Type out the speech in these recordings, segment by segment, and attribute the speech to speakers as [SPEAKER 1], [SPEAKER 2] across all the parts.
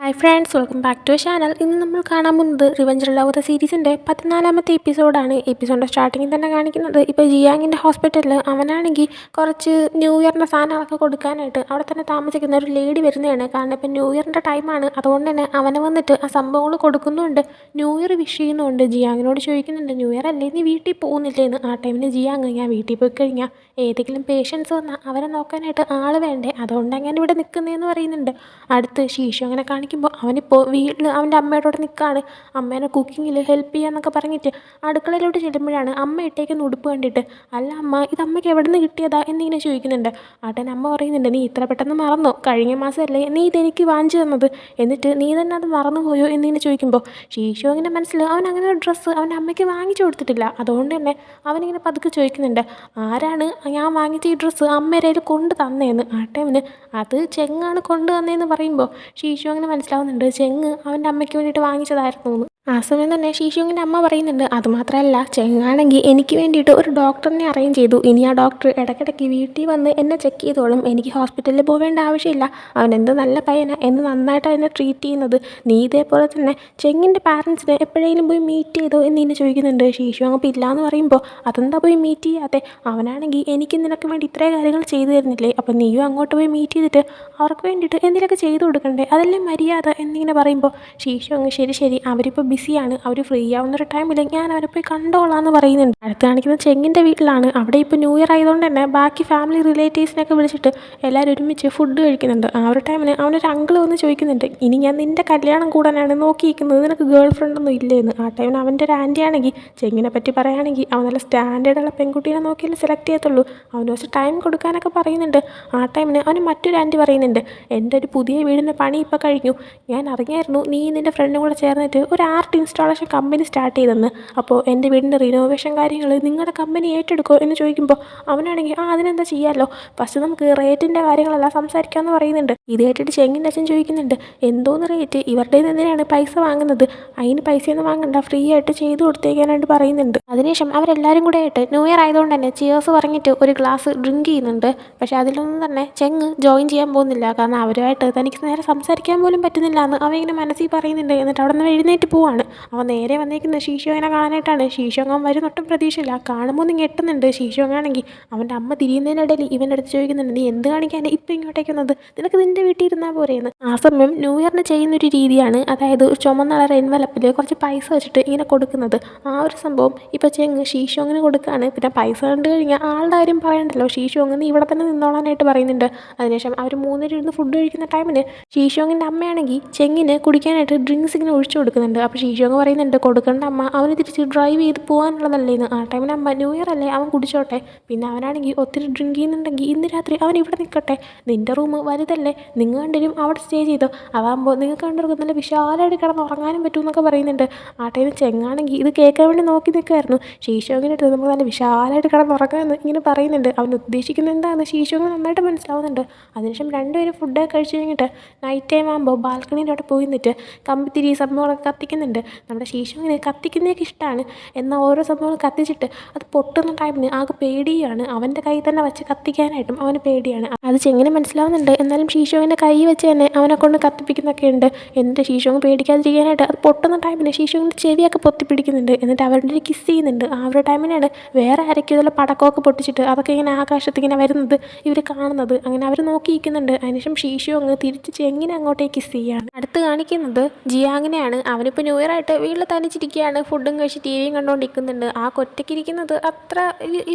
[SPEAKER 1] Hi friends, welcome back to channel. ഇന്ന് നമ്മൾ കാണാൻ പോകുന്നത് റിവെഞ്ച് ലവ് ദ സീരീസിൻ്റെ 14ാമത്തെ എപ്പിസോഡാണ്. എപ്പിസോഡിൻ്റെ സ്റ്റാർട്ടിങ്ങിൽ തന്നെ കാണിക്കുന്നത് ഇപ്പോൾ ജിയാങ്ങിൻ്റെ ഹോസ്പിറ്റലിൽ അവനാണെങ്കിൽ കുറച്ച് ന്യൂ ഇയറിൻ്റെ സാധനങ്ങളൊക്കെ കൊടുക്കാനായിട്ട് അവിടെ തന്നെ താമസിക്കുന്ന ഒരു ലേഡി വരുന്നതാണ്. കാരണം ഇപ്പം ന്യൂ ഇയറിൻ്റെ ടൈമാണ്, അതുകൊണ്ട് തന്നെ അവനെ വന്നിട്ട് ആ സംഭവങ്ങൾ കൊടുക്കുന്നുണ്ട്. ന്യൂ ഇയർ വിഷ് ചെയ്യുന്നുണ്ട്. ജിയാങ്ങിനോട് ചോദിക്കുന്നുണ്ട്, ന്യൂ ഇയർ അല്ലേ നീ വീട്ടിൽ പോകുന്നില്ലേന്ന്. ആ ടൈമിൽ ജിയാങ്, ഞാൻ വീട്ടിൽ പോയി കഴിഞ്ഞാൽ ഏതെങ്കിലും പേഷ്യൻസ് വന്നാൽ അവരെ നോക്കാനായിട്ട് ആൾ വേണ്ടേ, അതുകൊണ്ട് അങ്ങനെ ഇവിടെ നിൽക്കുന്നതെന്ന് പറയുന്നുണ്ട്. അടുത്ത് ശീശു അങ്ങനെ കാണിക്കുമ്പോൾ അവനിപ്പോൾ വീട്ടിൽ അവൻ്റെ അമ്മയുടെ കൂടെ നിൽക്കുകയാണ്. അമ്മേനെ കുക്കിങ്ങിൽ ഹെൽപ്പ് ചെയ്യാന്നൊക്കെ പറഞ്ഞിട്ട് അടുക്കളയിലോട്ട് ചെല്ലുമ്പോഴാണ് അമ്മ ഇട്ടേക്കുന്ന ഉടുപ്പ് കണ്ടിട്ട്, അല്ല അമ്മ, ഇത് അമ്മയ്ക്ക് എവിടെ നിന്ന് കിട്ടിയതാ എന്നിങ്ങനെ ചോദിക്കുന്നുണ്ട്. ആട്ടൻ അമ്മ പറയുന്നുണ്ട്, നീ ഇത്ര പെട്ടെന്ന് മറന്നോ? കഴിഞ്ഞ മാസമല്ലേ നീ ഇതെനിക്ക് വാങ്ങിച്ചു തന്നത്, എന്നിട്ട് നീ തന്നെ അത് മറന്നുപോയോ എന്നിങ്ങനെ ചോദിക്കുമ്പോൾ ശീശു അങ്ങനെ മനസ്സിൽ അവൻ അങ്ങനെ ഒരു ഡ്രസ്സ് അവൻ്റെ അമ്മയ്ക്ക് വാങ്ങിച്ചു കൊടുത്തിട്ടില്ല. അതുകൊണ്ട് തന്നെ അവനിങ്ങനെ പതുക്കെ ചോദിക്കുന്നുണ്ട്, ആരാണ് ഞാൻ വാങ്ങിച്ച ഈ ഡ്രസ്സ് അമ്മേരയിൽ കൊണ്ട് തന്നേന്ന്. ആ ടൈമിന് അത് ചെങ്ങാണ് കൊണ്ട് തന്നതെന്ന് പറയുമ്പോൾ ശീശു അങ്ങനെ മനസ്സിലാവുന്നുണ്ട് ചെങ്ങ് അവൻ്റെ അമ്മയ്ക്ക് വേണ്ടിയിട്ട് വാങ്ങിച്ചതായിരുന്നു എന്ന്. ആ സമയം തന്നെ ശീശുവിൻ്റെ അമ്മ പറയുന്നുണ്ട്, അതുമാത്രമല്ല ചെങ്ങാണെങ്കിൽ എനിക്ക് വേണ്ടിയിട്ട് ഒരു ഡോക്ടറിനെ അറേഞ്ച് ചെയ്തു. ഇനി ആ ഡോക്ടർ ഇടയ്ക്കിടയ്ക്ക് വീട്ടിൽ വന്ന് എന്നെ ചെക്ക് ചെയ്തോളും. എനിക്ക് ഹോസ്പിറ്റലിൽ പോവേണ്ട ആവശ്യമില്ല. അവൻ എന്ത് നല്ല പയ്യനാണ്, എന്ന് നന്നായിട്ട് എന്നെ ട്രീറ്റ് ചെയ്യുന്നത്. നീ ഇതേപോലെ തന്നെ ചെങ്ങിൻ്റെ പാരൻസിനെ എപ്പോഴെങ്കിലും പോയി മീറ്റ് ചെയ്തോ എന്നിങ്ങനെ ചോദിക്കുന്നുണ്ട്. ശീശു അങ്ങ് ഇല്ലയെന്ന് പറയുമ്പോൾ, അതെന്താ പോയി മീറ്റ് ചെയ്യാതെ? അവനാണെങ്കിൽ എനിക്ക് നിനക്ക് വേണ്ടി ഇത്രയും കാര്യങ്ങൾ ചെയ്തു തരുന്നില്ലേ, അപ്പം നീയും അങ്ങോട്ട് പോയി മീറ്റ് ചെയ്തിട്ട് അവർക്ക് വേണ്ടിയിട്ട് എന്തെങ്കിലുമൊക്കെ ചെയ്തു കൊടുക്കണ്ടേ, അതല്ലേ മര്യാദ എന്നിങ്ങനെ പറയുമ്പോൾ ശീശു അങ്ങ് ശരി ശരി, അവരിപ്പോൾ ബിസിയാണ്, അവർ ഫ്രീ ആവുന്നൊരു ടൈമിൽ ഞാൻ അവരെ പോയി കണ്ടോളാം എന്ന് പറയുന്നുണ്ട്. അടുത്ത് കാണിക്കുന്നത് ചെങ്ങിൻ്റെ വീട്ടിലാണ്. അവിടെ ഇപ്പോൾ ന്യൂ ഇയർ ആയതുകൊണ്ട് തന്നെ ബാക്കി ഫാമിലി റിലേറ്റീവ്സിനൊക്കെ വിളിച്ചിട്ട് എല്ലാവരും ഒരുമിച്ച് ഫുഡ് കഴിക്കുന്നുണ്ട്. ആ ഒരു ടൈമിന് അവനൊരു അങ്കിൾ വന്ന് ചോദിക്കുന്നുണ്ട്, ഇനി ഞാൻ നിൻ്റെ കല്യാണം കൂടാനാണ് നോക്കിയിരിക്കുന്നത്, നിനക്ക് ഗേൾ ഫ്രണ്ടൊന്നും ഇല്ലേന്ന്. ആ ടൈമിന് അവൻ്റെ ഒരു ആൻറ്റി ആണെങ്കിൽ ചെങ്ങിനെ പറ്റി പറയുകയാണെങ്കിൽ അവൻ നല്ല സ്റ്റാൻഡേർഡുള്ള പെൺകുട്ടീനെ നോക്കിയാലും സെലക്ട് ചെയ്യത്തുള്ളൂ, അവന് കുറച്ച് ടൈം കൊടുക്കാനൊക്കെ പറയുന്നുണ്ട്. ആ ടൈമിന് അവന് മറ്റൊരു ആൻറ്റി പറയുന്നുണ്ട്, എൻ്റെ ഒരു പുതിയ വീടിൻ്റെ പണി ഇപ്പോൾ കഴിഞ്ഞു, ഞാൻ അറിഞ്ഞായിരുന്നു നീ നിൻ്റെ ഫ്രണ്ടും കൂടെ ചേർന്നിട്ട് ഒരു ആർട്ട് ഇൻസ്റ്റാളേഷൻ കമ്പനി സ്റ്റാർട്ട് ചെയ്തെന്ന്. അപ്പോൾ എൻ്റെ വീടിൻ്റെ റിനോവേഷൻ കാര്യങ്ങൾ നിങ്ങളുടെ കമ്പനി ഏറ്റെടുക്കുമോ എന്ന് ചോദിക്കുമ്പോൾ അവനാണെങ്കിൽ അതിനെന്താ ചെയ്യാമല്ലോ, ഫസ്റ്റ് നമുക്ക് റേറ്റിൻ്റെ കാര്യങ്ങളെല്ലാം സംസാരിക്കാമെന്ന് പറയുന്നുണ്ട്. ഇത് കേട്ടിട്ട് ചെങ്ങിൻ്റെ അച്ഛൻ ചോദിക്കുന്നുണ്ട്, എന്തോന്ന് റേറ്റ്, ഇവരുടെ എന്തിനാണ് പൈസ വാങ്ങുന്നത്, അതിന് പൈസയൊന്നും വാങ്ങണ്ട, ഫ്രീ ആയിട്ട് ചെയ്തു കൊടുത്തേക്കാനായിട്ട് പറയുന്നുണ്ട്. അതിനുശേഷം അവരെല്ലാവരും കൂടെ ആയിട്ട് ന്യൂ ഇയർ ആയതുകൊണ്ട് തന്നെ ചിയേഴ്സ് പറഞ്ഞിട്ട് ഒരു ഗ്ലാസ് ഡ്രിങ്ക് ചെയ്യുന്നുണ്ട്. പക്ഷേ അതിലൊന്നും തന്നെ ചെങ്ങ് ജോയിൻ ചെയ്യാൻ പോകുന്നില്ല. കാരണം അവരുമായിട്ട് തനിക്ക് നേരെ സംസാരിക്കാൻ പോലും പറ്റുന്നില്ല എന്ന് അവൻ ഇങ്ങനെ മനസ്സിൽ പറയുന്നുണ്ട്. എന്നിട്ട് അവിടെ നിന്ന് എഴുന്നേറ്റ് പോവാണ്. അവൻ നേരെ വന്നേക്കുന്നത് ശീശോനെ കാണാനായിട്ടാണ്. ശീശോങ്ങൻ വരുന്നൊട്ടും പ്രതീക്ഷയില്ല. കാണുമ്പോൾ നീ ഞെട്ടുന്നുണ്ട്. ശീശോങ്ങാണെങ്കിൽ അവൻ്റെ അമ്മ തിരിയുന്നതിനിടയിൽ ഇവൻ്റെ അടുത്ത് ചോദിക്കുന്നുണ്ട്, നീ എന്ത് കാണിക്കാൻ ഇപ്പം ഇങ്ങോട്ടേക്ക് വന്നത്, നിനക്ക് നിൻ്റെ വീട്ടിൽ ഇരുന്നാൽ പോരെയെന്ന്. ആ സമയം ന്യൂ ഇയറിന് ചെയ്യുന്നൊരു രീതിയാണ്, അതായത് ഒരു ചുമന്ന കളർ എൻവലപ്പിൽ കുറച്ച് പൈസ വെച്ചിട്ട് ഇങ്ങനെ കൊടുക്കുന്നത്. ആ ഒരു സംഭവം ഇപ്പോൾ ചെങ്ങ് ശീശോങ്ങിന് കൊടുക്കുകയാണ്. പിന്നെ പൈസ കണ്ടു കഴിഞ്ഞാൽ ആളുടെ കാര്യം പറയണ്ടല്ലോ, ശീശോങ്ങിന് ഇവിടെ തന്നെ നിന്നോളാനായിട്ട് പറയുന്നുണ്ട്. അതിനുശേഷം അവർ മൂന്നുപേരും ഇരുന്ന് ഫുഡ് കഴിക്കുന്ന ടൈമിന് ശീശോങ്ങിൻ്റെ അമ്മയാണെങ്കിൽ ചെങ്ങിന് കുടിക്കാനായിട്ട് ഡ്രിങ്ക്സ് ഇങ്ങനെ ഒഴിച്ചു കൊടുക്കുന്നുണ്ട്. അപ്പോൾ ശീശോങ്ങ് പറയുന്നുണ്ട്, കൊടുക്കേണ്ട അമ്മ, അവന് തിരിച്ച് ഡ്രൈവ് ചെയ്ത് പോകാനുള്ളതല്ലേന്ന്. ആ ടൈമിന് അമ്മ, ന്യൂ ഇയർ അല്ലേ, അവൻ കുടിച്ചോട്ടെ, പിന്നെ അവനാണെങ്കിൽ ഒത്തിരി ഡ്രിങ്ക് ചെയ്യുന്നുണ്ടെങ്കിൽ ഇന്ന് രാത്രി അവൻ ഇവിടെ നിൽക്കട്ടെ, നിൻ്റെ റൂം വലുതല്ലേ, നിങ്ങൾ കണ്ടിരും അവിടെ സ്റ്റേ ചെയ്തോ, അതാകുമ്പോൾ നിങ്ങൾക്ക് കണ്ടിരിക്കും നല്ല വിശാലമായിട്ട് കിടന്ന് ഉറങ്ങാനും പറ്റുമെന്നൊക്കെ പറയുന്നുണ്ട്. ആ ടൈമിൽ ചെങ്ങാണെങ്കിൽ ഇത് കേൾക്കാൻ വേണ്ടി നോക്കി നിൽക്കുമായിരുന്നു. ശീശോങ്ങിനായിട്ട് നമുക്ക് നല്ല വിശാലമായിട്ട് കിടന്ന് ഉറങ്ങാമെന്ന് ഇങ്ങനെ പറയുന്നുണ്ട്. അവൻ ഉദ്ദേശിക്കുന്നത് എന്താണെന്ന് ശീശോങ്ങിന് നന്നായിട്ട് മനസ്സിലാവുന്നുണ്ട്. അതിനുശേഷം രണ്ടുപേരും ഫുഡൊക്കെ കഴിച്ച് കഴിഞ്ഞിട്ട് നൈറ്റ് ടൈം ആകുമ്പോൾ ബാൽക്കണീൻ്റെ അവിടെ പോയി നിന്നിട്ട് കമ്പിത്തിരി സംഭവങ്ങളൊക്കെ കത്തിക്കുന്നുണ്ട്. നമ്മുടെ ശീശോങ്ങിന് കത്തിക്കുന്നതൊക്കെ ഇഷ്ടമാണ്. എന്നാൽ ഓരോ സംഭവങ്ങൾ കത്തിച്ചിട്ട് അത് പൊട്ടുന്ന ടൈമിന് ആകെ പേടിയാണ്. അവൻ്റെ കൈ തന്നെ വെച്ച് കത്തിക്കാനായിട്ടും അവന് പേടിയാണ്. അത് ചെങ്ങനെ മനസ്സിലാവുന്നുണ്ട്. എന്നാലും ശീശോങ്ങിൻ്റെ കൈ വെച്ച് തന്നെ അവനെ കൊണ്ട് കത്തിപ്പിക്കുന്നൊക്കെ ഉണ്ട്. എന്നിട്ട് ശീശോങ്ങ് പേടിക്കാതിരിക്കാനായിട്ട് അത് പൊട്ടുന്ന ടൈമിന് ശീശോങ്ങിൻ്റെ ചെവിയൊക്കെ പൊത്തിപ്പിടിക്കുന്നുണ്ട്. എന്നിട്ട് അവരുടെ കിസ് ചെയ്യുന്നുണ്ട്. ആ ഒരു ടൈമിനാണ് വേറെ ആരൊക്കെ ഇതുപോലെ പടക്കമൊക്കെ പൊട്ടിച്ചിട്ട് അതൊക്കെ ഇങ്ങനെ ആകാശത്ത് ഇങ്ങനെ വരുന്നത് ഇവർ കാണുന്നത്. അങ്ങനെ അവർ നോക്കിയിരിക്കുന്നുണ്ട്. അതിനുശേഷം ശീശോങ്ങ് തിരിച്ച് ചെങ്ങിനെ അങ്ങോട്ടേക്ക് കിസ് ചെയ്യുകയാണ്. അടുത്ത് കാണിക്കുന്നത് ജിയാങ്ങിനെയാണ്. അവനിപ്പോൾ ന്യൂ ഇയർ ആയിട്ട് വീട്ടിൽ തനിച്ചിരിക്കുകയാണ്. ഫുഡും കഴിച്ച് ടി വിയും കണ്ടുകൊണ്ടിരിക്കുന്നുണ്ട്. ആ ഒറ്റയ്ക്കിരിക്കുന്നത് അത്ര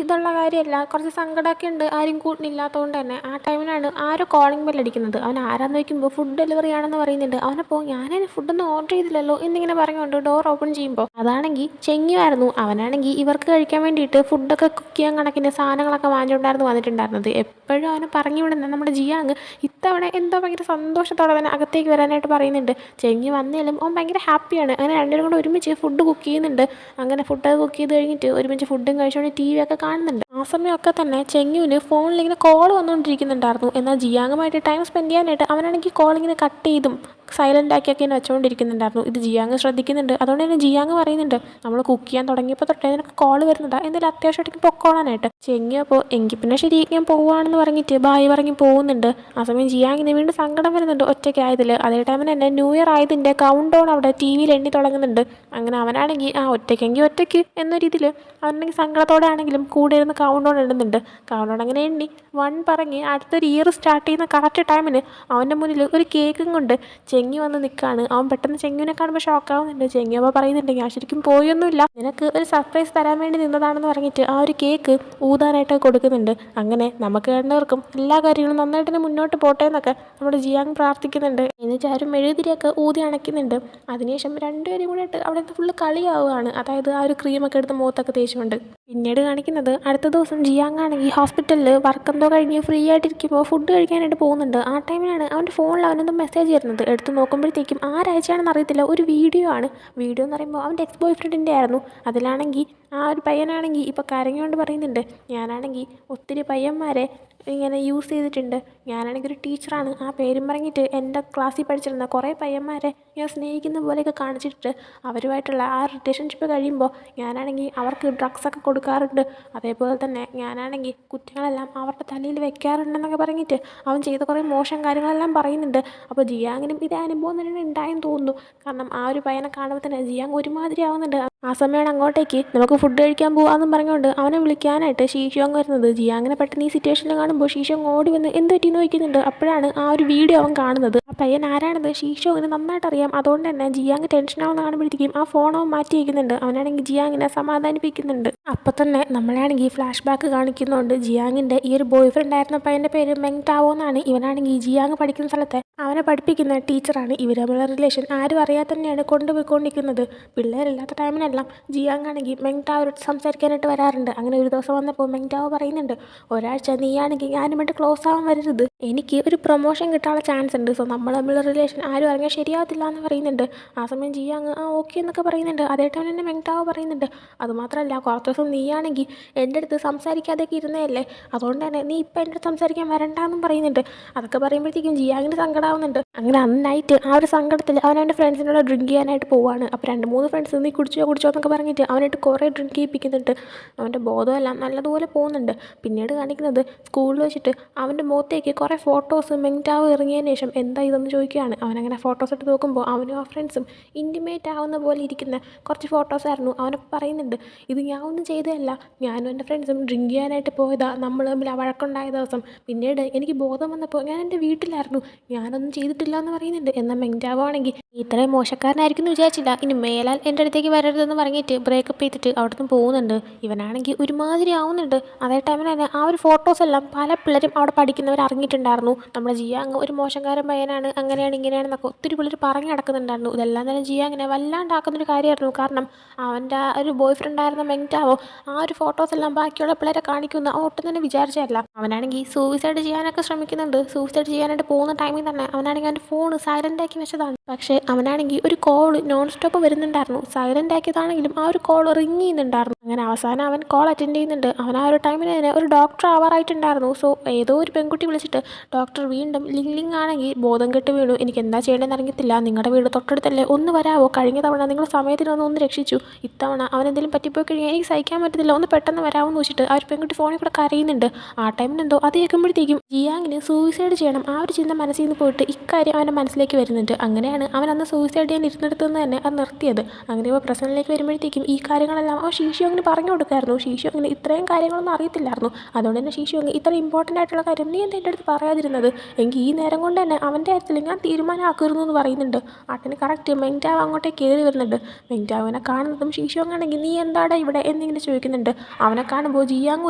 [SPEAKER 1] ഇതുള്ള കാര്യമല്ല, കുറച്ച് സങ്കടമൊക്കെ ഉണ്ട്, ആരും കൂട്ടിനില്ലാത്തതുകൊണ്ട് തന്നെ. ആ ടൈമിനാണ് ആരോ കോളിംഗ് ബെൽ അടിക്കുന്നത്. അവൻ ആരാന്ന് വയ്ക്കുമ്പോൾ ഫുഡ് ഡെലിവറി ആണെന്ന് പറയുന്നുണ്ട്. അവനപ്പോൾ ഞാനതിന് ഫുഡൊന്നും ഓർഡർ ചെയ്തില്ലല്ലോ എന്നിങ്ങനെ പറഞ്ഞുകൊണ്ട് ഡോർ ഓപ്പൺ ചെയ്യുമ്പോൾ അതാണെങ്കിൽ ചെങ്ങിയായിരുന്നു. അവനാണെങ്കിൽ ഇവർക്ക് കഴിക്കാൻ വേണ്ടിയിട്ട് ഫുഡൊക്കെ കുക്ക് ചെയ്യാൻ കണക്കിന് സാധനങ്ങളൊക്കെ വാങ്ങിച്ചുകൊണ്ടായിരുന്നു വന്നിട്ടുണ്ടായിരുന്നത്. എപ്പോഴും അവന് പറഞ്ഞു വിടുന്നത് നമ്മുടെ ജിയാങ് ഇത്തവണ എന്തോ ഭയങ്കര സന്തോഷത്തോടെ തന്നെ അകത്തേക്ക് വരാനായിട്ട് പറയുന്നുണ്ട്. ചെങ്ങി വന്നാലും അവൻ ഭയങ്കര ഹാപ്പിയാണ്. അങ്ങനെ രണ്ടുപേരും കൂടെ ഒരുമിച്ച് ഫുഡ് കുക്ക് ചെയ്യുന്നുണ്ട്. അങ്ങനെ ഫുഡൊക്കെ കുക്ക് ചെയ്ത് കഴിഞ്ഞിട്ട് ഒരുമിച്ച് ഫുഡും കഴിച്ചുകൊണ്ട് ടി വി ഒക്കെ കാണുന്നുണ്ട്. ആ സമയമൊക്കെ തന്നെ ചെങ്ങുവിന് ഫോണിൽ ഇങ്ങനെ കോൾ വന്നുകൊണ്ടിരിക്കുന്നുണ്ടായിരുന്നു. എന്നാൽ ജിയാങ്ങുമായിട്ട് ടൈം സ്പെൻഡ് ചെയ്യാനായിട്ട് അവനാണെങ്കിൽ കോളിങ്ങനെ കട്ട് ചെയ്തും സൈലൻ്റ് ആക്കിയൊക്കെ എന്നെ വെച്ചുകൊണ്ടിരിക്കുന്നുണ്ടായിരുന്നു. ഇത് ജിയാങ് ശ്രദ്ധിക്കുന്നുണ്ട്. അതുകൊണ്ട് തന്നെ ജിയാങ് പറയുന്നുണ്ട്, നമ്മൾ കുക്ക് ചെയ്യാൻ തുടങ്ങിയപ്പോൾ തൊട്ടേ നിനക്ക് കോൾ വരുന്നതാ, എന്തെങ്കിലും അത്യാവശ്യമായിട്ട് പൊക്കോളാനായിട്ട്. ചെങ്ങി അപ്പോൾ എങ്കിൽ പിന്നെ ശരി ഞാൻ പോവുകയാണെന്ന് പറഞ്ഞിട്ട് ബായ് പറഞ്ഞ് പോകുന്നുണ്ട്. ആ സമയം ജിയാങ്ങിന് വീണ്ടും സങ്കടം വരുന്നുണ്ട് ഒറ്റയ്ക്കായതിൽ. അതേ ടൈമിൽ തന്നെ ന്യൂ ഇയർ ആയതിൻ്റെ കൗണ്ട് ഡൗൺ അവിടെ ടി വിയിൽ എണ്ണി തുടങ്ങുന്നുണ്ട്. അങ്ങനെ അവനാണെങ്കിൽ ഒറ്റയ്ക്കെങ്കിൽ ഒറ്റയ്ക്ക് എന്ന രീതിയിൽ അവനാണെങ്കിൽ സങ്കടത്തോടെ ആണെങ്കിലും കൂടെ ഇരുന്ന് കൗണ്ട് ഡൗൺ ഇടുന്നുണ്ട്. കൗണ്ട് ഡൗൺ അങ്ങനെ എണ്ണി 1 പറഞ്ഞ് അടുത്തൊരു ഇയർ സ്റ്റാർട്ട് ചെയ്യുന്ന കറക്റ്റ് ടൈമിന് അവൻ്റെ മുന്നിൽ ഒരു കേക്കും കൊണ്ട് ചെങ്ങി വന്ന് നിൽക്കുകയാണ്. അവൻ പെട്ടെന്ന് ചെങ്ങിനെ കാണുമ്പോൾ ഷോക്കാവുന്നുണ്ട്. ചെങ്ങി അപ്പോൾ പറയുന്നുണ്ട്, ഞാൻ ശരിക്കും പോയൊന്നുമില്ല, നിനക്ക് ഒരു സർപ്രൈസ് തരാൻ വേണ്ടി നിന്നതാണെന്ന് പറഞ്ഞിട്ട് ആ ഒരു കേക്ക് ഊതാനായിട്ട് കൊടുക്കുന്നുണ്ട്. അങ്ങനെ നമുക്ക് രണ്ടുപേർക്കും എല്ലാ കാര്യങ്ങളും നന്നായിട്ട് തന്നെ മുന്നോട്ട് പോട്ടെ എന്നൊക്കെ നമ്മുടെ ജിയാങ് പ്രാർത്ഥിക്കുന്നുണ്ട്. എന്നിട്ട് ആരും മെഴുകുതിരിയൊക്കെ ഊതി അണയ്ക്കുന്നുണ്ട്. അതിനുശേഷം രണ്ടുപേരും കൂടെ ആയിട്ട് അവിടെ ഫുള്ള് കളിയാവുകയാണ്. അതായത് ആ ഒരു ക്രീമൊക്കെ എടുത്ത് മുഖത്തൊക്കെ തേച്ചുകൊണ്ട്. പിന്നീട് കാണിക്കുന്നത് അടുത്ത ദിവസം ജിയാങ് ആണെങ്കിൽ ഹോസ്പിറ്റലിൽ വർക്ക് എന്തോ കഴിഞ്ഞ് ഫ്രീ ആയിട്ടിരിക്കുമ്പോൾ ഫുഡ് കഴിക്കാനായിട്ട് പോകുന്നുണ്ട്. ആ ടൈമിലാണ് അവൻ്റെ ഫോണിൽ അവനെന്തോ മെസ്സേജ് വരുന്നത്. എടുത്ത് നോക്കുമ്പോഴത്തേക്കും ആരയച്ചാണെന്ന് അറിയത്തില്ല, ഒരു വീഡിയോ ആണ്. വീഡിയോ എന്ന് പറയുമ്പോൾ അവൻ്റെ എക്സ് ബോയ് ഫ്രണ്ടിൻ്റെ ആയിരുന്നു. അതിലാണെങ്കിൽ ആ ഒരു പയ്യനാണെങ്കിൽ ഇപ്പോൾ കരഞ്ഞുകൊണ്ട് പറയുന്നുണ്ട്, ഞാനാണെങ്കിൽ ഒത്തിരി പയ്യന്മാരെ ഇങ്ങനെ യൂസ് ചെയ്തിട്ടുണ്ട്, ഞാനാണെങ്കിൽ ഒരു ടീച്ചറാണ്, ആ പേരും പറഞ്ഞിട്ട് എൻ്റെ ക്ലാസ്സിൽ പഠിച്ചിരുന്ന കുറേ പയ്യന്മാരെ ഞാൻ സ്നേഹിക്കുന്ന പോലെയൊക്കെ കാണിച്ചിട്ട് അവരുമായിട്ടുള്ള ആ റിലേഷൻഷിപ്പ് കഴിയുമ്പോൾ ഞാനാണെങ്കിൽ അവർക്ക് ഡ്രഗ്സൊക്കെ കൊടുക്കാറുണ്ട്, അതേപോലെ തന്നെ ഞാനാണെങ്കിൽ കുറ്റങ്ങളെല്ലാം അവരുടെ തലയിൽ വെക്കാറുണ്ടെന്നൊക്കെ പറഞ്ഞിട്ട് അവൻ ചെയ്ത കുറേ മോശം കാര്യങ്ങളെല്ലാം പറയുന്നുണ്ട്. അപ്പോൾ ജിയാങ്ങിനും ഇതേ അനുഭവം തന്നെ ഉണ്ടായെന്ന് തോന്നുന്നു. കാരണം ആ ഒരു പയ്യനെ കാണുമ്പോൾ തന്നെ ജിയാങ് ഒരുമാതിരി ആവുന്നുണ്ട്. ആ സമയമാണ് അങ്ങോട്ടേക്ക് നമുക്ക് ഫുഡ് കഴിക്കാൻ പോകാമെന്നും പറഞ്ഞുകൊണ്ട് അവനെ വിളിക്കാനായിട്ട് ഷീഷോങ് വരുന്നത്. ജിയാങ്ങിനെ പെട്ടെന്ന് ഈ സിറ്റുവേഷനിൽ കാണുമ്പോൾ ഷീഷോങ് ഓടി വന്ന് എന്ത് പറ്റിയെന്ന് ചോദിക്കുന്നുണ്ട്. അപ്പോഴാണ് ആ ഒരു വീഡിയോ അവൻ കാണുന്നത്. ആ പയ്യൻ ആരാണെന്ന് ഷീഷോങ്ങിന് നന്നായിട്ട് അറിയാം. അതുകൊണ്ട് തന്നെ ജിയാങ് ടെൻഷനാവുന്ന കാണുമ്പോഴത്തേക്കും ആ ഫോൺ അവൻ മാറ്റി വയ്ക്കുന്നുണ്ട്. അവനാണെങ്കിൽ ജിയാങ്ങിനെ സമാധാനിപ്പിക്കുന്നുണ്ട്. അപ്പോൾ തന്നെ നമ്മളാണെങ്കിൽ ഫ്ലാഷ് ബാക്ക് കാണിക്കുന്നുണ്ട്. ജിയാങ്ങിൻ്റെ ഈ ഒരു ബോയ് ഫ്രണ്ട് ആയിരുന്ന പയ്യൻ്റെ പേര് മെങ് ടാവോ എന്നാണ്. ഇവനാണെങ്കിൽ ജിയാങ് പഠിക്കുന്ന സ്ഥലത്തെ അവനെ പഠിപ്പിക്കുന്ന ടീച്ചറാണ്. ഇവർ തമ്മിലുള്ള റിലേഷൻ ആരും അറിയാതെ തന്നെയാണ് കൊണ്ടുപോയിക്കൊണ്ടിരിക്കുന്നത്. പിള്ളേരില്ലാത്ത ടൈമിനെല്ലാം ജിയാങ് ആണെങ്കിൽ മെങ് ടാവോട് സംസാരിക്കാനായിട്ട് വരാറുണ്ട്. അങ്ങനെ ഒരു ദിവസം വന്നപ്പോൾ മെങ് ടാവോ പറയുന്നുണ്ട്, ഒരാഴ്ച നീയാണെങ്കിൽ ഞാനുമായിട്ട് ക്ലോസ് ആവാൻ വരരുത്, എനിക്ക് ഒരു പ്രൊമോഷൻ കിട്ടാനുള്ള ചാൻസ് ഉണ്ട്, സോ നമ്മൾ തമ്മിലുള്ള റിലേഷൻ ആരും അറിഞ്ഞാൽ ശരിയാവത്തില്ല എന്ന് പറയുന്നുണ്ട്. ആ സമയം ജിയാങ് ഓക്കെ എന്നൊക്കെ പറയുന്നുണ്ട്. അതേ ടൈം തന്നെ മെങ് ടാവോ പറയുന്നുണ്ട്, അതുമാത്രമല്ല കുറച്ച് ദിവസം നീയാണെങ്കിൽ എൻ്റെ അടുത്ത് സംസാരിക്കാതെയൊക്കെ ഇരുന്നതല്ലേ, അതുകൊണ്ട് തന്നെ നീ ഇപ്പം എൻ്റെ അടുത്ത് സംസാരിക്കാൻ വരണ്ടെന്നും പറയുന്നുണ്ട്. അതൊക്കെ പറയുമ്പോഴത്തേക്കും ജിയാങ്ങിന് സങ്കടമാവുന്നുണ്ട്. അങ്ങനെ അന്ന് നൈറ്റ് ആ ഒരു സങ്കടത്തിൽ അവൻ അവൻ്റെ ഫ്രണ്ട്സിനോട് ഡ്രിങ്ക് ചെയ്യാനായിട്ട് പോവുകയാണ്. അപ്പോൾ 2-3 ഫ്രണ്ട്സ് നീ കുടിച്ചോ എന്നൊക്കെ പറഞ്ഞിട്ട് അവനായിട്ട് കുറേ ഡ്രിങ്ക് ചെയ്യിപ്പിക്കുന്നുണ്ട്. അവൻ്റെ ബോധമെല്ലാം നല്ലതുപോലെ പോകുന്നുണ്ട്. പിന്നീട് കാണിക്കുന്നത് സ്കൂളിൽ വെച്ചിട്ട് അവൻ്റെ മുഖത്തേക്ക് കുറേ ഫോട്ടോസ് മെങ് ടാവോ ഇറങ്ങിയതിന് ശേഷം എന്താ ഇതെന്ന് ചോദിക്കുകയാണ്. അവനങ്ങനെ ഫോട്ടോസ് എടുത്ത് നോക്കുമ്പോൾ അവനും ആ ഫ്രണ്ട്സും ഇൻറ്റിമേറ്റ് ആവുന്ന പോലെ ഇരിക്കുന്ന കുറച്ച് ഫോട്ടോസായിരുന്നു. അവനൊക്കെ പറയുന്നുണ്ട്, ഇത് ഞാൻ ഒന്നും ചെയ്തതല്ല, ഞാനും എൻ്റെ ഫ്രണ്ട്സും ഡ്രിങ്ക് ചെയ്യാനായിട്ട് പോയതാ, നമ്മൾ തമ്മിൽ ആ വഴക്കുണ്ടായ ദിവസം, പിന്നീട് എനിക്ക് ബോധം വന്നപ്പോൾ ഞാൻ എൻ്റെ വീട്ടിലായിരുന്നു, ഞാനൊന്നും ചെയ്തിട്ടില്ല എന്ന് പറയുന്നുണ്ട്. എന്നാൽ മെങ് ടാവോ ആണെങ്കിൽ ഇത്രയും മോശക്കാരനായിരിക്കും എന്ന് വിചാരിച്ചില്ല, ഇനി മേലാൽ എൻ്റെ അടുത്തേക്ക് വരരുതെന്ന് പറഞ്ഞിട്ട് ബ്രേക്കപ്പ് ചെയ്തിട്ട് അവിടെ നിന്ന് പോകുന്നുണ്ട്. ഇവനാണെങ്കിൽ ഒരുമാതിരി ആവുന്നുണ്ട്. അതേ ടൈമിൽ തന്നെ ആ ഒരു ഫോട്ടോസ് എല്ലാം പല പിള്ളേരും അവിടെ പഠിക്കുന്നവർ അറിഞ്ഞിട്ടുണ്ടായിരുന്നു. നമ്മുടെ ജിയാങ് ഒരു മോശക്കാരൻ പയ്യനാണ്, അങ്ങനെയാണ് ഇങ്ങനെയാണെന്നൊക്കെ ഒത്തിരി പിള്ളേർ പറഞ്ഞു നടക്കുന്നുണ്ടായിരുന്നു. ഇതെല്ലാം തന്നെ ജിയാങ്ങിനെ വല്ലാണ്ടാക്കുന്നൊരു കാര്യമായിരുന്നു. കാരണം അവൻ്റെ ഒരു ബോയ് ഫ്രണ്ടായിരുന്ന മെങ് ടാവോ ആ ഒരു ഫോട്ടോസ് എല്ലാം ബാക്കിയുള്ള പിള്ളേരെ കാണിക്കുന്ന ഒട്ടും തന്നെ വിചാരിച്ചതല്ല. അവനാണെങ്കിൽ സൂയിസൈഡ് ചെയ്യാനൊക്കെ ശ്രമിക്കുന്നുണ്ട്. സൂയിസൈഡ് ചെയ്യാനായിട്ട് പോകുന്ന ടൈമിൽ തന്നെ അവനാണെങ്കിൽ അവൻ്റെ ഫോൺ സൈലൻ്റ് ആക്കി വെച്ചതാണ്. പക്ഷേ അവനാണെങ്കിൽ ഒരു കോൾ നോൺ സ്റ്റോപ്പ് വരുന്നുണ്ടായിരുന്നു. സൈലൻ്റ് ആക്കിയതാണെങ്കിലും ആ ഒരു കോൾ റിങ് ചെയ്യുന്നുണ്ടായിരുന്നു. അങ്ങനെ അവസാനം അവൻ കോൾ അറ്റൻഡ് ചെയ്യുന്നുണ്ട്. അവൻ ആ ഒരു ടൈമിൽ തന്നെ ഒരു ഡോക്ടർ ആവാറായിട്ടുണ്ടായിരുന്നു. സോ ഏതോ ഒരു പെൺകുട്ടി വിളിച്ചിട്ട് ഡോക്ടർ വീണ്ടും ലിങ് ആണെങ്കിൽ ബോധം കെട്ട് വീണു, എനിക്ക് എന്താ ചെയ്യേണ്ടതെന്ന് അറിയത്തില്ല, നിങ്ങളുടെ വീട് തൊട്ടടുത്തല്ലേ, ഒന്ന് വരാവോ, കഴിഞ്ഞ തവണ നിങ്ങൾ സമയത്തിനൊന്ന് രക്ഷിച്ചു, ഇത്തവണ അവനെന്തെങ്കിലും പറ്റിപ്പോയി കഴിഞ്ഞാൽ എനിക്ക് സഹിക്കാൻ പറ്റത്തില്ല, ഒന്ന് പെട്ടെന്ന് വരാമെന്ന് വെച്ചിട്ട് ആ ഒരു പെൺകുട്ടി ഫോണിൽ കൂടെ കരയുന്നുണ്ട്. ആ ടൈമിൽ എന്തോ അത് കേൾക്കുമ്പോഴത്തേക്കും ജിയാങ്ങിന് സൂയിസൈഡ് ചെയ്യണം ആ ഒരു ചിന്ത മനസ്സിൽ നിന്ന് പോയിട്ട് ഇക്കാര്യം അവൻ്റെ മനസ്സിലേക്ക് വരുന്നുണ്ട്. അങ്ങനെയാണ് അവൻ അന്ന് സൂയിസൈഡ് ചെയ്യാൻ ഇരുന്നിടത്തുനിന്ന് തന്നെ അത് നിർത്തിയത്. അങ്ങനെ ഇപ്പോൾ പ്രശ്നത്തിലേക്ക് വരുമ്പോഴത്തേക്കും ഈ കാര്യങ്ങളെല്ലാം ആ ഷീഷോങ്ങിന് പറഞ്ഞു കൊടുക്കായിരുന്നു. ഷീഷോങ്ങിന് ഇത്രയും കാര്യങ്ങളൊന്നും അറിയത്തില്ലായിരുന്നു. അതുകൊണ്ട് തന്നെ ഷീഷോങ് ഇത്ര ഇമ്പോർട്ടൻ്റ് ആയിട്ടുള്ള കാര്യം നീ എന്താ എൻ്റെ അടുത്ത് പറയാതിരുന്നത്, എങ്കിൽ ഈ നേരം കൊണ്ട് തന്നെ അവൻ്റെ കാര്യത്തിൽ ഞാൻ തീരുമാനമാക്കുമായിരുന്നു എന്ന് പറയുന്നുണ്ട്. ആട്ടിന് കറക്റ്റ് മെങ് ടാവോ അങ്ങോട്ടേ കയറി വരുന്നുണ്ട്. മെങ് ടാവോനെ കാണുന്നതും ഷീഷോങ് ആണെങ്കിൽ നീ എന്താടാ ഇവിടെ എന്നിങ്ങനെ ചോദിക്കുന്നുണ്ട്. അവനെ കാണുമ്പോൾ ജിയാങ്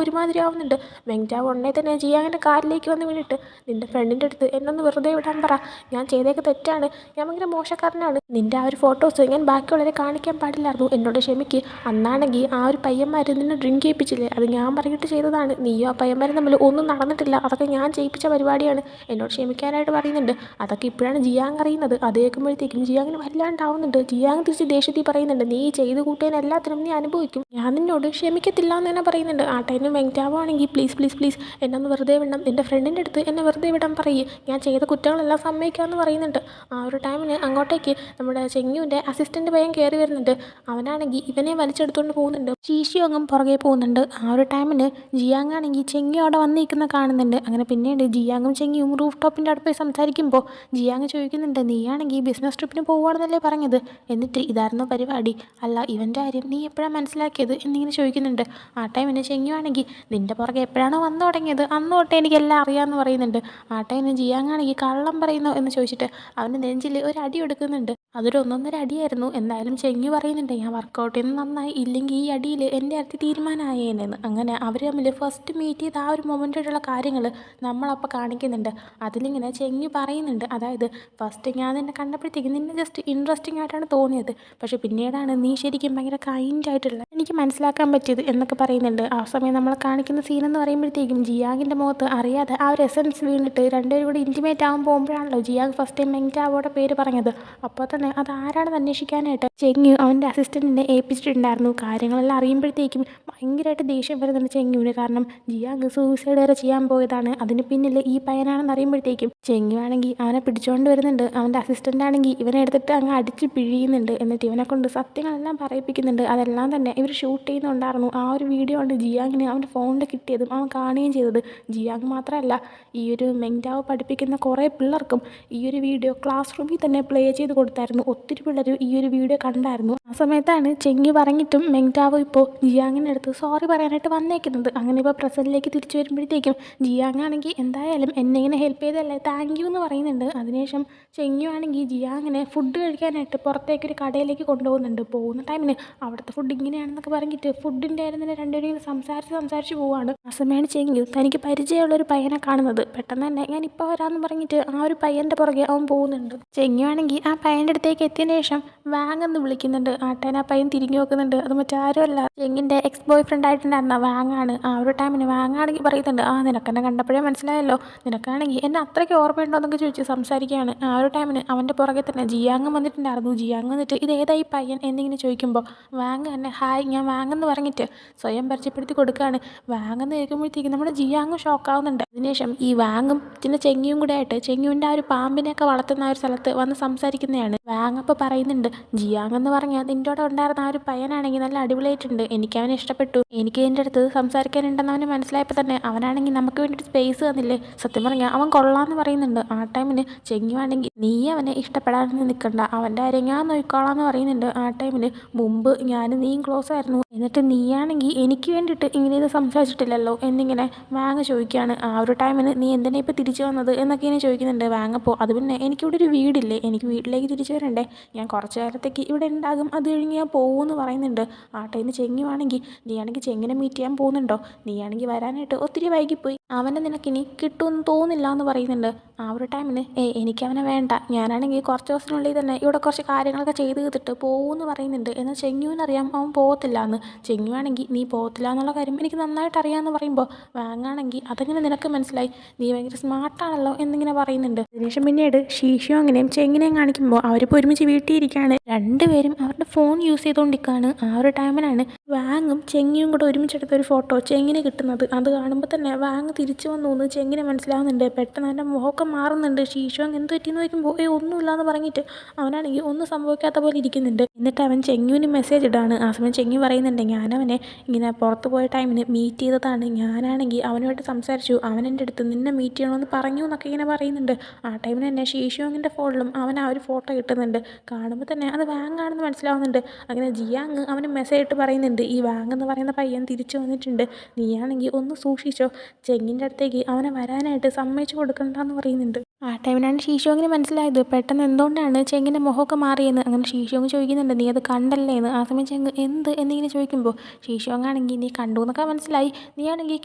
[SPEAKER 1] ഒരുമാതിരി ആവുന്നുണ്ട്. മെങ് ടാവോ ഉടനെ തന്നെ ജിയാങ്ങിൻ്റെ കാലിലേക്ക് വന്ന് വീണിട്ട്, നിൻ്റെ ഫ്രണ്ടിൻ്റെ അടുത്ത് എന്നൊന്ന് വെറുതെ വിടാൻ പറ, ഞാൻ ചെയ്തേക്ക് തെറ്റാണ്, ഞാൻ ഭയങ്കര മോശക്കാരനാണ്, നിൻ്റെ ആ ഒരു ഫോട്ടോസ് ഞാൻ ബാക്കിയുള്ളവരെ കാണിക്കാൻ പാടില്ലായിരുന്നു, എന്നോട് ക്ഷമിക്ക്, അന്നാണെങ്കിൽ ആ ഒരു പയ്യന്മാർ നിന്നെ ഡ്രിങ്ക് ചെയ്യിപ്പിച്ചില്ലേ, അത് ഞാൻ പറഞ്ഞിട്ട് ചെയ്തതാണ്, നീയോ ആ പയ്യന്മാരും തമ്മിൽ ഒന്നും നടന്നിട്ടില്ല, അതൊക്കെ ഞാൻ ചെയ്യിപ്പിച്ച പരിപാടിയാണ്, എന്നോട് ക്ഷമിക്കാനായിട്ട് പറയുന്നുണ്ട്. അതൊക്കെ ഇപ്പോഴാണ് ജിയാങ് അറിയുന്നത്. അത് കേൾക്കുമ്പോഴത്തേക്കും ജിയാങ്ങിന് വല്ലാണ്ടാവുന്നുണ്ട്. ജിയാങ് തിരിച്ച് ദേഷ്യത്തിൽ പറയുന്നുണ്ട്, നീ ചെയ്ത് കൂട്ടിയതിന് എല്ലാത്തിനും നീ അനുഭവിക്കും, ഞാൻ നിന്നോട് ക്ഷമിക്കത്തില്ല എന്ന് തന്നെ പറയുന്നുണ്ട്. ആ ടൈമിൽ മെങ് ടാവോ ആണെങ്കിൽ പ്ലീസ് പ്ലീസ് പ്ലീസ് എന്നെ ഒന്ന് വെറുതെ വിടണം, എൻ്റെ ഫ്രണ്ടിൻ്റെ അടുത്ത് എന്നെ വെറുതെ വിടാൻ പറയും, ഞാൻ ചെയ്ത കുറ്റങ്ങളെല്ലാം സമ്മതിക്കാമെന്ന് പറയുന്നുണ്ട്. ആ ഒരു ടൈമിൽ ടൈമിന് അങ്ങോട്ടേക്ക് നമ്മുടെ ചെങ്ങുവിൻ്റെ അസിസ്റ്റൻ്റ് പയ്യൻ കയറി വരുന്നുണ്ട്. അവനാണെങ്കിൽ ഇവനെ വലിച്ചെടുത്തുകൊണ്ട് പോകുന്നുണ്ട്. ശീശിയൊങ്ങും പുറകെ പോകുന്നുണ്ട്. ആ ഒരു ടൈമിന് ജിയാങ് ആണെങ്കിൽ ചെങ്ങു അവിടെ വന്ന് നിൽക്കുന്ന കാണുന്നുണ്ട്. അങ്ങനെ പിന്നീട് ജിയാങ്ങും ചെങ്ങിയും റൂഫ് ടോപ്പിൻ്റെ അടുത്ത് പോയി സംസാരിക്കുമ്പോൾ ജിയാങ് ചോദിക്കുന്നുണ്ട്, നീയാണെങ്കിൽ ബിസിനസ് ട്രിപ്പിന് പോകുവാണെന്നല്ലേ പറഞ്ഞത്, എന്നിട്ട് ഇതായിരുന്നു പരിപാടി, അല്ല ഇവൻ്റെ കാര്യം നീ എപ്പോഴാണ് മനസ്സിലാക്കിയത് എന്നിങ്ങനെ ചോദിക്കുന്നുണ്ട്. ആ ടൈമിന് ചെങ്ങു ആണെങ്കിൽ നിൻ്റെ പുറകെ എപ്പോഴാണോ വന്നു തുടങ്ങിയത് അന്ന് തൊട്ടേ എനിക്കെല്ലാം അറിയാമെന്ന് പറയുന്നുണ്ട്. ആ ടൈമിന് ജിയാങ് ആണെങ്കിൽ കള്ളം പറയുന്നോ എന്ന് ചോദിച്ചിട്ട് അവൻ്റെ നെഞ്ചിൽ ഒരു അടി എടുക്കുന്നുണ്ട്. അതൊരു ഒന്നൊന്നര അടിയായിരുന്നു. എന്തായാലും ചെങ്ങു പറയുന്നുണ്ട്, ഞാൻ വർക്കൗട്ട് ചെയ്യുന്നത് നന്നായി, ഇല്ലെങ്കിൽ ഈ അടിയിൽ എൻ്റെ അടുത്ത് തീരുമാനമായേനെന്ന്. അങ്ങനെ അവർ തമ്മിൽ ഫസ്റ്റ് മീറ്റ് ചെയ്ത് ആ ഒരു മൊമെൻ്റായിട്ടുള്ള കാര്യങ്ങൾ നമ്മളപ്പോൾ കാണിക്കുന്നുണ്ട്. അതിലിങ്ങനെ ചെങ്ങു പറയുന്നുണ്ട്, അതായത് ഫസ്റ്റ് ഞാൻ നിന്നെ കണ്ടപ്പോഴത്തേക്കും നിന്നെ ജസ്റ്റ് ഇൻട്രസ്റ്റിംഗ് ആയിട്ടാണ് തോന്നിയത്, പക്ഷേ പിന്നീടാണ് നീ ശരിക്കും ഭയങ്കര കൈൻഡായിട്ടുള്ള എനിക്ക് മനസ്സിലാക്കാൻ പറ്റിയത് എന്നൊക്കെ പറയുന്നുണ്ട്. ആ സമയം നമ്മൾ കാണിക്കുന്ന സീനെന്ന് പറയുമ്പോഴത്തേക്കും ജിയാങ്ങിൻ്റെ മുഖത്ത് അറിയാതെ ആ ഒരു എസൻസ് വീണിട്ട് രണ്ടുപേരും കൂടി ഇൻറ്റിമേറ്റ് ആകാൻ പോകുമ്പോഴാണല്ലോ ജിയാങ് ഫസ്റ്റ് ടൈം മെങ്ടാവോടെ പേര് പറഞ്ഞത്. അപ്പോൾ തന്നെ അത് ആരാണെന്ന് അന്വേഷിക്കാനായിട്ട് ചെങ്ങു അവൻ്റെ അസിസ്റ്റൻറ്റിനെ ഏൽപ്പിച്ചിട്ടുണ്ടായിരുന്നു. കാര്യങ്ങളെല്ലാം അറിയുമ്പോഴത്തേക്കും ഭയങ്കരമായിട്ട് ദേഷ്യം വരുന്നുണ്ട് ചെങ്ങുവിന്. കാരണം ജിയാങ് സൂയിസൈഡ് വരെ ചെയ്യാൻ പോയതാണ്, അതിന് പിന്നിൽ ഈ പയ്യനാണെന്ന് അറിയുമ്പോഴത്തേക്കും ചെങ്ങു ആണെങ്കിൽ അവനെ പിടിച്ചുകൊണ്ട് വരുന്നുണ്ട്. അവൻ്റെ അസിസ്റ്റൻ്റ് ആണെങ്കിൽ ഇവനെ എടുത്തിട്ട് അങ്ങ് അടിച്ച് പിഴിയുന്നുണ്ട്. എന്നിട്ട് ഇവനെ കൊണ്ട് സത്യങ്ങളെല്ലാം പറയിപ്പിക്കുന്നുണ്ട്. അതെല്ലാം തന്നെ ഇവർ ഷൂട്ട് ചെയ്യുന്നുണ്ടായിരുന്നു. ആ ഒരു വീഡിയോ ആണ് ജിയാങ്ങിന് അവൻ്റെ ഫോണിൽ കിട്ടിയതും അവൻ കാണുകയും ചെയ്തത്. ജിയാങ് മാത്രമല്ല, ഈ ഒരു മെങ്ടാവ് പഠിപ്പിക്കുന്ന കുറേ പിള്ളേർക്കും ഈ ഒരു വീഡിയോ ക്ലാസ് റൂമിൽ തന്നെ പ്ലേ ചെയ്ത് കൊടുത്തായിരുന്നു. ഒത്തിരി പിള്ളേർ ഈ ഒരു വീഡിയോ കണ്ടായിരുന്നു. ആ സമയത്താണ് ചെങ്ങു പറഞ്ഞിട്ടും മെങ്ടാവ് ഇപ്പോൾ ജിയാങ്ങിൻ്റെ അടുത്ത് സോറി പറയാനായിട്ട് വന്നേക്കുന്നത്. അങ്ങനെ ഇപ്പോൾ പ്രസൻറ്റിലേക്ക് തിരിച്ചു വരുമ്പോഴത്തേക്കും ജിയാങ് ആണെങ്കിൽ എന്തായാലും എന്നെ ഇങ്ങനെ ഹെൽപ്പ് ചെയ്തല്ലേ താങ്ക് യു എന്ന് പറയുന്നുണ്ട്. അതിനുശേഷം ചെങ്ങു ആണെങ്കിൽ ജിയാങ്ങിനെ ഫുഡ് കഴിക്കാനായിട്ട് പുറത്തേക്കൊരു കടയിലേക്ക് കൊണ്ടുപോകുന്നുണ്ട്. പോകുന്ന ടൈമിന് അവിടുത്തെ ഫുഡ് ഇങ്ങനെയാണെന്നൊക്കെ പറഞ്ഞിട്ട് ഫുഡിൻ്റെ ആയിരുന്നു തന്നെ രണ്ടുപേരും സംസാരിച്ച് പോവാണ്. ആ സമയമാണ് ചെങ്ങു തനിക്ക് പരിചയമുള്ളൊരു പയ്യനെ കാണുന്നത്. പെട്ടെന്ന് തന്നെ ഞാൻ ഇപ്പോൾ വരാമെന്ന് പറഞ്ഞിട്ട് ആ ഒരു പയ്യൻ്റെ പുറകെ അവൻ പോകുന്നുണ്ട്. ചെങ്ങു ആണെങ്കിൽ ആ പയ്യൻ്റെ അടുത്തേക്ക് എത്തിയതിന് ശേഷം വാങ് എന്ന് വിളിക്കുന്നുണ്ട്. ആട്ടേനെ ആ പയ്യൻ തിരിഞ്ഞു നോക്കുന്നുണ്ട്. അത് മറ്റാരുമല്ല ചെങ്ങിൻ്റെ എക്സ് ബോയ് ഫ്രണ്ട് ആയിട്ടുണ്ടായിരുന്ന വാങ്ങാണ്. ആ ഒരു ടൈമിന് വാങ്ങാണെങ്കിൽ പറയുന്നുണ്ട്, ആ നിനക്കെന്നെ കണ്ടപ്പോഴേ മനസ്സിലായല്ലോ, നിനക്കാണെങ്കിൽ എന്നെ അത്രയ്ക്ക് ഓർമ്മയുണ്ടോ എന്നൊക്കെ ചോദിച്ച് സംസാരിക്കുകയാണ്. ആ ഒരു ടൈമിന് അവൻ്റെ പുറകെ തന്നെ ജിയാങ് വന്നിട്ടുണ്ടായിരുന്നു. ജിയാങ് വന്നിട്ട് ഇത് ഏതായി പയ്യൻ എന്നിങ്ങനെ ചോദിക്കുമ്പോൾ വാങ് തന്നെ ഹായ് ഞാൻ വാങ് എന്ന് പറഞ്ഞിട്ട് സ്വയം പരിചയപ്പെടുത്തി കൊടുക്കുകയാണ്. വാങ് എന്ന് കേൾക്കുമ്പോഴത്തേക്കും നമ്മുടെ ജിയാങ് ഷോക്കാവുന്നുണ്ട്. അതിനുശേഷം ഈ വാങ്ങും പിന്നെ ചെങ്ങിയും കൂടെ ആയിട്ട് ചെങ്ങുവിൻ്റെ ആ ഒരു പാമ്പിനെയൊക്കെ വളർത്തുന്ന ആ ഒരു സ്ഥലത്ത് വന്ന് സംസാരിക്കുന്നതാണ്. വാങ് അപ്പോൾ പറയുന്നുണ്ട്, ജിയാങ് എന്ന് പറഞ്ഞാൽ നിൻ്റെ കൂടെ ഉണ്ടായിരുന്ന ആ ഒരു പയ്യനാണെങ്കിൽ നല്ല അടിപൊളിയായിട്ടുണ്ട്, എനിക്ക് അവനെ ഇഷ്ടപ്പെട്ടു, എനിക്ക് എൻ്റെ അടുത്ത് സംസാരിക്കാനുണ്ടെന്ന് അവന് മനസ്സിലായപ്പോൾ തന്നെ അവനാണെങ്കിൽ നമുക്ക് വേണ്ടിയിട്ട് സ്പേസ് തന്നില്ലേ, സത്യം പറഞ്ഞാൽ അവൻ കൊള്ളാമെന്ന് പറയുന്നുണ്ട്. ആ ടൈമിന് ചെങ്ങുവാണെങ്കിൽ നീ അവനെ ഇഷ്ടപ്പെടാനൊന്നും നിൽക്കണ്ട, അവൻ്റെ കാര്യം ഞാൻ നോക്കിക്കോളാം എന്ന് പറയുന്നുണ്ട്. ആ ടൈമിന് മുമ്പ് ഞാനും നീയും ക്ലോസ് ആയിരുന്നു, എന്നിട്ട് നീയാണെങ്കിൽ എനിക്ക് വേണ്ടിയിട്ട് ഇങ്ങനെ ഇത് സംസാരിച്ചിട്ടില്ലല്ലോ എന്നിങ്ങനെ വാങ് ചോദിക്കുകയാണ്. ആ ഒരു ടൈമിന് നീ എന്തിനാ ഇപ്പോൾ തിരിച്ചു വന്നത് എന്നൊക്കെ ഇങ്ങനെ ചോദിക്കുന്നുണ്ട് വാങ്. അപ്പോൾ അത് പിന്നെ എനിക്കിവിടെ ഒരു വീടില്ലേ, എനിക്ക് വീട്ടിലേക്ക് തിരിച്ചു വരണ്ടേ, ഞാൻ കുറച്ച് കാലത്തേക്ക് ഇവിടെ ഉണ്ടാകും, അത് കഴിഞ്ഞ് ഞാൻ പോകുമെന്ന് പറയുന്നുണ്ട്. ആ ടൈമിന് ചെങ്ങുവാണെങ്കിൽ നീയാണെങ്കിൽ ചെങ്ങിനെ മീറ്റ് ചെയ്യാൻ പോകുന്നുണ്ടോ, നീയാണെങ്കിൽ വരാനായിട്ട് ഒത്തിരി വൈകിപ്പോയി, അവനെ നിനക്കിനി കിട്ടുമെന്ന് തോന്നില്ല എന്ന് പറയുന്നുണ്ട്. ആ ഒരു ടൈമിന് എനിക്കവനെ വേണ്ട, ഞാനാണെങ്കിൽ കുറച്ച് ദിവസത്തിനുള്ളിൽ തന്നെ ഇവിടെ കുറച്ച് കാര്യങ്ങളൊക്കെ ചെയ്ത് തീർത്തിട്ട് പോകുമെന്ന് പറയുന്നുണ്ട്. എന്നാൽ ചെങ്ങുവിനറിയാം അവൻ പോകത്തില്ല എന്ന്. ചെങ്ങുവാണെങ്കിൽ നീ പോകത്തില്ല എന്നുള്ള കാര്യം എനിക്ക് നന്നായിട്ട് അറിയാമെന്ന് പറയുമ്പോൾ വാങ്ങാണെങ്കിൽ അതെങ്ങനെ നിനക്ക് മനസ്സിലായി, നീ ഭയങ്കര സ്മാർട്ടാണല്ലോ എന്നിങ്ങനെ പറയുന്നുണ്ട്. അതിനുശേഷം പിന്നീട് ശീശുവങ്ങനെയും ചെങ്ങിനെയും കാണിക്കുമ്പോൾ അവരിപ്പോൾ ഒരുമിച്ച് വീട്ടിൽ ഇരിക്കുകയാണ്. രണ്ടുപേരും അവരുടെ ഫോൺ യൂസ് ചെയ്തുകൊണ്ടിരിക്കുകയാണ്. ആ ഒരു ടൈമിലാണ് വാങ്ങും ചെങ്ങിയും കൂടെ ഒരുമിച്ചെടുത്ത ഒരു ഫോട്ടോ ചെങ്ങിന് കിട്ടുന്നത്. അത് കാണുമ്പോൾ തന്നെ വാങ് തിരിച്ചു വന്നു ചെങ്ങിനെ മനസ്സിലാവുന്നുണ്ട്. പെട്ടെന്ന് അവൻ്റെ മുഖമൊക്കെ മാറുന്നുണ്ട്. ശീശുവങ് എന്ത് പറ്റിയെന്ന് ചോദിക്കുമ്പോൾ ഒന്നുമില്ല എന്ന് പറഞ്ഞിട്ട് അവനാണെങ്കിൽ ഒന്നും സംഭവിക്കാത്ത പോലെ ഇരിക്കുന്നുണ്ട്. എന്നിട്ട് അവൻ ചെങ്ങുവിന് മെസ്സേജ് ഇടാണ്. ആ സമയം ചെങ്ങു പറയുന്നുണ്ട്, ഞാനവനെ ഇങ്ങനെ പുറത്ത് പോയ ടൈമിന് മീറ്റ് ചെയ്തതാണ്, ഞാനാണെങ്കിൽ അവനുമായിട്ട് സംസാരിച്ചു, അവൻ എൻ്റെ അടുത്ത് നിന്നെ മീറ്റ് ചെയ്യണമെന്ന് പറഞ്ഞു എന്നൊക്കെ ഇങ്ങനെ പറയുന്നുണ്ട്. ആ ടൈമിന് തന്നെ ശീശുവങ്ങിൻ്റെ ഫോണിലും അവൻ ആ ഒരു ഫോട്ടോ കിട്ടുന്നുണ്ട്. കാണുമ്പോൾ തന്നെ അത് വാങ്ങാണെന്ന് മനസ്സിലാവുന്നുണ്ട്. അങ്ങനെ ജിയാങ് അവന് മെസ്സേജ് ഇട്ട് പറയുന്നുണ്ട്, ഈ വാങ് എന്ന് പറയുന്ന പയ്യൻ തിരിച്ചു വന്നിട്ടുണ്ട്, നീയാണെങ്കിൽ ഒന്ന് സൂക്ഷിച്ചോ, ചെങ്ങിൻ്റെ അടുത്തേക്ക് അവനെ വരാനായിട്ട് സമ്മതിച്ചു കൊടുക്കണ്ടെന്ന് പറയുന്നുണ്ട്. ആ ടൈമിനാണ് ശീശുവങ്ങിന് മനസ്സിലായത് പെട്ടെന്ന് എന്തുകൊണ്ടാണ് ചെങ്ങിൻ്റെ മുഖമൊക്കെ മാറിയെന്ന്. അങ്ങനെ ശീശുവങ്ങ് ചോദിക്കുന്നുണ്ട്, നീ അത് കണ്ടല്ലേ എന്ന്. ആ സമയം ചെങ്ങ് എന്ത് എന്നിങ്ങനെ ചോദിക്കുമ്പോൾ ശീശുവങ്ങാണെങ്കിൽ നീ കണ്ടു എന്നൊക്കെ മനസ്സിലായി, നീ ആണെങ്കിൽ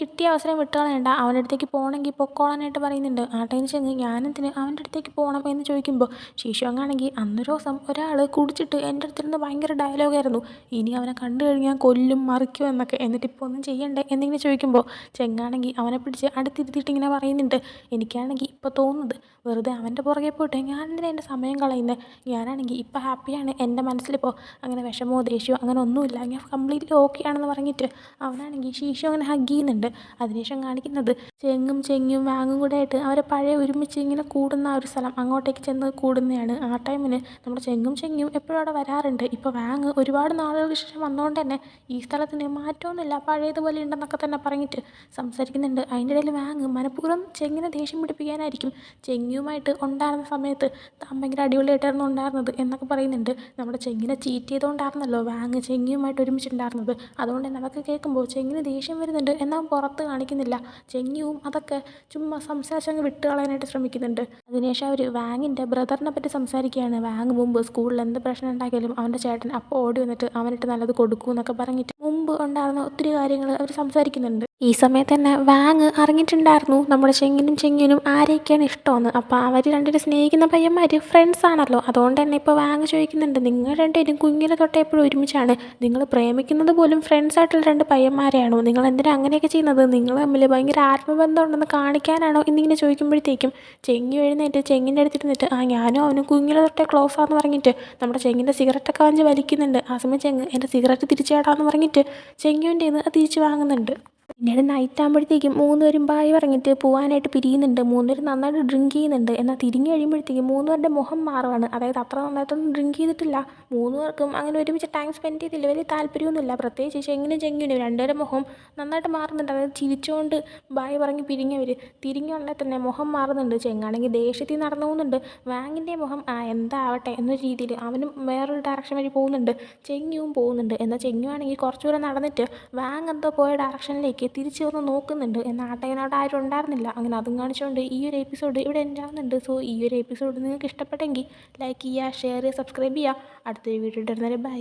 [SPEAKER 1] കിട്ടിയ അവസരം വിട്ടുകളയണ്ട, അവൻ്റെ അടുത്തേക്ക് പോകണമെങ്കിൽ പൊക്കോളാനായിട്ട് പറയുന്നുണ്ട്. ആ ടൈമിൽ ചെങ്ങ് ഞാനെന്തിന് അവൻ്റെ അടുത്തേക്ക് പോകണം എന്ന് ചോദിക്കുമ്പോൾ ശീശുവങ്ങാണെങ്കിൽ അന്നൊരു ദിവസം ഒരാൾ കുടിച്ചിട്ട് എൻ്റെ അടുത്തിരുന്ന് ഭയങ്കര ഡയലോഗായിരുന്നു, ഇനി അവനെ കണ്ടു കഴിഞ്ഞാൽ കൊല്ലും മറിക്കും എന്നൊക്കെ, എന്നിട്ട് ഇപ്പോൾ ഒന്നും ചെയ്യണ്ടേ എന്നിങ്ങനെ ചോദിക്കുമ്പോൾ ചെങ്ങാണെങ്കിൽ അവനെ പിടിച്ച് അടുത്തിരുത്തിയിട്ട് ഇങ്ങനെ പറയുന്നുണ്ട്, എനിക്കാണെങ്കിൽ ഇപ്പോൾ തോന്നുന്നത് വെറുതെ അവൻ്റെ പുറകെ പോയിട്ട് ഞാനെന്തിനാ എൻ്റെ സമയം കളയുന്നത്? ഞാനാണെങ്കിൽ ഇപ്പം ഹാപ്പിയാണ്. എൻ്റെ മനസ്സിലിപ്പോൾ അങ്ങനെ വിഷമമോ ദേഷ്യമോ അങ്ങനെ ഒന്നുമില്ല. ഞാൻ കംപ്ലീറ്റ്ലി ഓക്കെ ആണെന്ന് പറഞ്ഞിട്ട് അവനാണെങ്കിൽ ശീശു അങ്ങനെ ഹഗ് ചെയ്യുന്നുണ്ട്. അതിനുശേഷം കാണിക്കുന്നത് ചെങ്ങും ചെങ്ങിയും വാങ്ങും കൂടെ ആയിട്ട് അവരെ പഴയ ഒരുമിച്ച് ഇങ്ങനെ കൂടുന്ന ആ ഒരു സ്ഥലം അങ്ങോട്ടേക്ക് ചെന്ന് കൂടുന്നതാണ്. ആ ടൈമിന് നമ്മുടെ ചെങ്ങും ചെങ്ങിയും എപ്പോഴും അവിടെ വരാറുണ്ട്. ഇപ്പോൾ വാങ്ങ് ഒരുപാട് നാളുകൾക്ക് ശേഷം വന്നതുകൊണ്ട് തന്നെ ഈ സ്ഥലത്തിന് മാറ്റമൊന്നുമില്ല, പഴയതുപോലെ ഉണ്ടെന്നൊക്കെ തന്നെ പറഞ്ഞിട്ട് സംസാരിക്കുന്നുണ്ട്. അതിൻ്റെ ഇടയിൽ വാങ്ങ് മനഃപൂർവ്വം ചെങ്ങിനെ ദേഷ്യം പിടിപ്പിക്കാനായിരിക്കും ചെങ്ങിയുമായിട്ട് ഉണ്ടായിരുന്ന സമയത്ത് താൻ ഭയങ്കര അടിപൊളിയായിട്ടായിരുന്നു ഉണ്ടായിരുന്നത് എന്നൊക്കെ പറയുന്നുണ്ട്. നമ്മുടെ ചെങ്ങിനെ ചീറ്റ് ചെയ്തുകൊണ്ടായിരുന്നല്ലോ വാങ്ങ് ചെങ്ങിയുമായിട്ട് ഒരുമിച്ചുണ്ടായിരുന്നത്. അതുകൊണ്ട് തന്നെ അതൊക്കെ കേൾക്കുമ്പോൾ ചെങ്ങിന് ദേഷ്യം വരുന്നുണ്ട്. എന്നാൽ പുറത്ത് കാണിക്കുന്നില്ല. ചെങ്ങിയും അതൊക്കെ ചുമ്മാ സംസാരിച്ചങ്ങ് വിട്ട് കളയാനായിട്ട് ശ്രമിക്കുന്നുണ്ട്. അതിനുശേഷം അവർ വാങ്ങിൻ്റെ ബ്രദറിനെ പറ്റി സംസാരിക്കുകയാണ്. വാങ്ങ് മുമ്പ് സ്കൂളിൽ എന്ത് പ്രശ്നം ഉണ്ടാക്കിയാലും അവൻ്റെ ചേട്ടൻ അപ്പോൾ ഓടി വന്നിട്ട് അവനിട്ട് നല്ലത് കൊടുക്കൂ എന്നൊക്കെ പറഞ്ഞിട്ട് മുമ്പ് ഉണ്ടായിരുന്ന ഒത്തിരി കാര്യങ്ങൾ അവർ സംസാരിക്കുന്നുണ്ട്. ഈ സമയത്ത് തന്നെ വാങ്ങ് അറിഞ്ഞിട്ടുണ്ടായിരുന്നു നമ്മുടെ ചെങ്ങിനും ചെങ്ങിനും ആരെയൊക്കെയാണ് ഇഷ്ടമെന്ന്. അപ്പോൾ അവർ രണ്ടുപേരും സ്നേഹിക്കുന്ന പയ്യന്മാർ ഫ്രണ്ട്സ് ആണല്ലോ. അതുകൊണ്ട് തന്നെ ഇപ്പോൾ വാങ്ങ് ചോദിക്കുന്നുണ്ട്, നിങ്ങൾ രണ്ടുപേരും കുഞ്ഞിനെ തൊട്ടേ എപ്പോഴും ഒരുമിച്ചാണ്, നിങ്ങൾ പ്രേമിക്കുന്നത് പോലും ഫ്രണ്ട്സായിട്ടുള്ള രണ്ട് പയ്യന്മാരെയാണോ, നിങ്ങൾ എന്തിനാണ് അങ്ങനെയൊക്കെ ചെയ്യുന്നത്, നിങ്ങൾ തമ്മിൽ ഭയങ്കര ആത്മബന്ധം ഉണ്ടെന്ന് കാണിക്കാനാണോ എന്നിങ്ങനെ ചോദിക്കുമ്പോഴത്തേക്കും ചെങ്ങി എഴുന്നേറ്റ് ചെങ്ങിൻ്റെ അടുത്തിരുന്നിട്ട് ഞാനും അവനും കുഞ്ഞിനെ തൊട്ടേ ക്ലോസ് ആണെന്ന് പറഞ്ഞിട്ട് നമ്മുടെ ചെങ്ങിൻ്റെ സിഗരറ്റൊക്കെ വാങ്ങിച്ച് വലിക്കുന്നുണ്ട്. ആ സമയം ചെങ്ങ് എൻ്റെ സിഗരറ്റ് തിരിച്ചേടാന്ന് പറഞ്ഞിട്ട് ചെങ്ങിൻ്റെ അത് തിരിച്ച് വാങ്ങുന്നുണ്ട്. പിന്നീട് നൈറ്റ് ആകുമ്പോഴത്തേക്കും മൂന്നുപേരും ബായ് പറഞ്ഞിട്ട് പോകാനായിട്ട് പിരിയുന്നുണ്ട്. മൂന്നുപേരും നന്നായിട്ട് ഡ്രിങ്ക് ചെയ്യുന്നുണ്ട്. എന്നാൽ തിരിഞ്ഞ് കഴിയുമ്പോഴത്തേക്കും മൂന്നുപേരുടെ മുഖം മാറുകയാണ്. അതായത് അത്ര നന്നായിട്ടൊന്നും ഡ്രിങ്ക് ചെയ്തിട്ടില്ല. മൂന്നുപേർക്കും അങ്ങനെ ഒരുമിച്ച് ടൈം സ്പെൻഡ് ചെയ്തില്ല, വലിയ താല്പര്യമൊന്നുമില്ല. പ്രത്യേകിച്ച് ചെങ്ങിനും രണ്ടുപേരും മുഖം നന്നായിട്ട് മാറുന്നുണ്ട്. അതായത് ചിരിച്ചുകൊണ്ട് ബായ് പറഞ്ഞ് പിരിഞ്ഞവർ തിരിഞ്ഞുടനെ തന്നെ മുഖം മാറുന്നുണ്ട്. ചെങ്ങാണെങ്കിൽ ദേഷ്യത്തിൽ നടന്നു പോകുന്നുണ്ട്. വാങ്ങിൻ്റെ മുഖം എന്താവട്ടെ എന്ന രീതിയിൽ അവനും വേറൊരു ഡയറക്ഷൻ വഴി പോകുന്നുണ്ട്. ചെങ്ങിയും പോകുന്നുണ്ട്. എന്നാൽ ചെങ്ങുവാണെങ്കിൽ കുറച്ച് ദൂരം നടന്നിട്ട് വാങ് എന്തോ പോയ ഡയറക്ഷനിലേക്ക് തിരിച്ചു വന്ന് നോക്കുന്നുണ്ട്. എന്നാൽ ആ ടൈമിനവിടെ ആരും ഉണ്ടായിരുന്നില്ല. അങ്ങനെ അതും കാണിച്ചുകൊണ്ട് ഈ ഒരു എപ്പിസോഡ് ഇവിടെ എൻഡ് ആവുന്നുണ്ട്. സോ ഈ ഒരു എപ്പിസോഡ് നിങ്ങൾക്ക് ഇഷ്ടപ്പെട്ടെങ്കിൽ ലൈക്ക് ചെയ്യുക, ഷെയർ ചെയ്യുക, സബ്സ്ക്രൈബ് ചെയ്യുക. അടുത്തൊരു വീഡിയോ ഇടുന്നവരെ ബൈ.